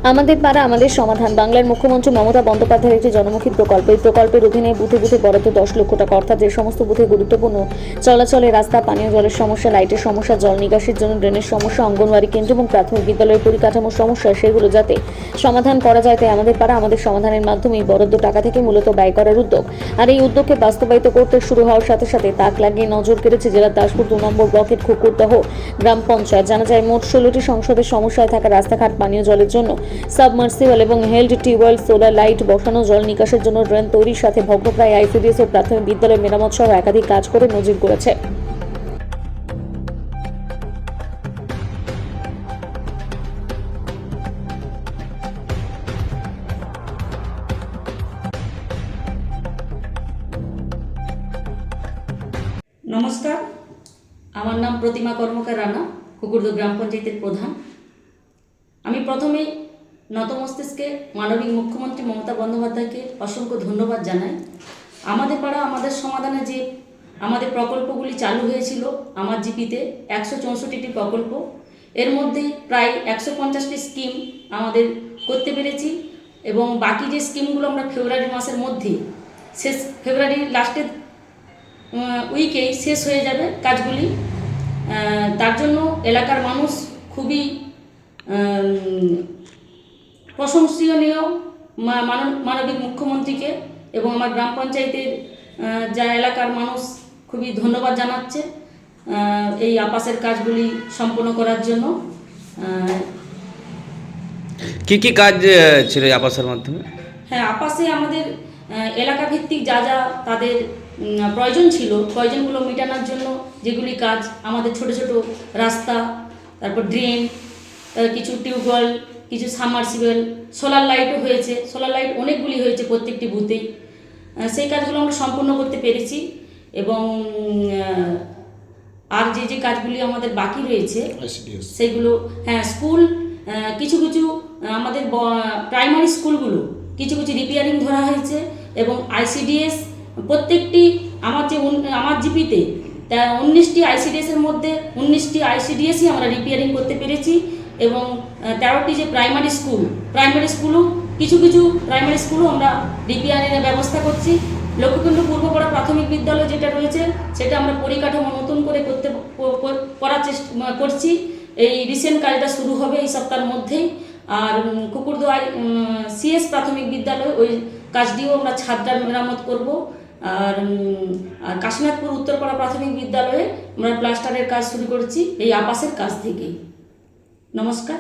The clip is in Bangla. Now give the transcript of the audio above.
আমাদের পাড়া আমাদের সমাধান বাংলার মুখ্যমন্ত্রী মমতা বন্দ্যোপাধ্যায়ের একটি জনমুখী প্রকল্প। এই প্রকল্পের অধীনে বুথে বুথে বরাদ্দ 10 লক্ষ টাকা, অর্থাৎ যে সমস্ত বুথে গুরুত্বপূর্ণ চলাচলের রাস্তা, পানীয় জলের সমস্যা, লাইটের সমস্যা, জল নিকাশির জন্য ড্রেনের সমস্যা, অঙ্গনওয়াড়ি কেন্দ্র এবং প্রাথমিক বিদ্যালয়ের পরিকাঠামোর সমস্যা, সেগুলো যাতে সমাধান করা যায়, তাই আমাদের পাড়া আমাদের সমাধানের মাধ্যমে বরাদ্দ টাকা থেকে মূলত ব্যয় করার উদ্যোগ। আর এই উদ্যোগকে বাস্তবায়িত করতে শুরু হওয়ার সাথে সাথে তাক লাগিয়ে নজর কেড়েছে জেলার দাসপুর 2 নম্বর ব্লকের খুকুরদহ গ্রাম পঞ্চায়েত। জানা যায় মোট 16টি সংসদের সমস্যায় থাকা রাস্তাঘাট, পানীয় জলের জন্য সাবমার্সিবল এবং হেল্ড টিউবওয়েল, সোলার লাইট বসানো, জল নিকাশের জন্য ড্রেন তৈরির সাথে ভগ্নপ্রায় আইসিডিএস ও প্রাথমিক বিদ্যালয় মেরামত সহ একাধিক কাজ করে নজির করেছে। নমস্কার, আমার নাম প্রতিমা কর্মকার রানা, কুকুরদহ গ্রাম পঞ্চায়েতের প্রধান। আমি প্রথমেই নতমস্তিষ্কে মাননীয় মুখ্যমন্ত্রী মমতা বন্দ্যোপাধ্যায়কে অসংখ্য ধন্যবাদ জানাই। আমাদের পাড়া আমাদের সমাধানে যে আমাদের প্রকল্পগুলি চালু হয়েছিল আমার জিপিতে 164টি প্রকল্প, এর মধ্যে প্রায় 150টি স্কিম আমাদের করতে পেরেছি এবং বাকি যে স্কিমগুলো আমরা ফেব্রুয়ারি মাসের মধ্যে ফেব্রুয়ারির লাস্টের উইকেই শেষ হয়ে যাবে কাজগুলি। তার জন্য এলাকার মানুষ খুবই প্রশংসনীয় মাননীয় মুখ্যমন্ত্রীকে এবং আমার গ্রাম পঞ্চায়েতের যা এলাকার মানুষ খুবই ধন্যবাদ জানাচ্ছে এই আপাসের কাজগুলি সম্পন্ন করার জন্য। কি কি কাজ ছিল আপাসের মাধ্যমে? হ্যাঁ, আপাসে আমাদের এলাকা ভিত্তিক যা যা তাদের প্রয়োজন ছিল, প্রয়োজনগুলো মেটানোর জন্য যেগুলি কাজ, আমাদের ছোট ছোট রাস্তা, তারপর ড্রেন, কিছু টিউবওয়েল, কিছু সাবমার্সিবল, সোলার লাইটও হয়েছে। সোলার লাইট অনেকগুলি হয়েছে প্রত্যেকটি বুথেই। সেই কাজগুলো আমরা সম্পূর্ণ করতে পেরেছি এবং আর যে যে কাজগুলি আমাদের বাকি রয়েছে সেগুলো, হ্যাঁ, স্কুল কিছু কিছু আমাদের প্রাইমারি স্কুলগুলো কিছু কিছু রিপেয়ারিং ধরা হয়েছে এবং আইসিডিএস প্রত্যেকটি আমার জিপিতে 19টি আইসিডিএসের মধ্যে 19টি আইসিডিএসই আমরা রিপেয়ারিং করতে পেরেছি এবং 13টি যে প্রাইমারি স্কুলও কিছু কিছু প্রাইমারি স্কুলও আমরা রিপেয়ারিংয়ের ব্যবস্থা করছি। লক্ষ্মীকুণ্ড পূর্বপাড়া প্রাথমিক বিদ্যালয় যেটা রয়েছে সেটা আমরা পরিকাঠামো নতুন করে করার চেষ্টা করছি। এই রিসেন্ট কাজটা শুরু হবে এই সপ্তাহের মধ্যেই। আর কুকুরদহ সিএস প্রাথমিক বিদ্যালয়, ওই কাজটিও আমরা ছাদটার মেরামত করব। আর কাশীনাথপুর উত্তরপাড়া প্রাথমিক বিদ্যালয়ে আমরা প্লাস্টারের কাজ শুরু করছি এই আপাসের কাজ থেকেই। নমস্কার।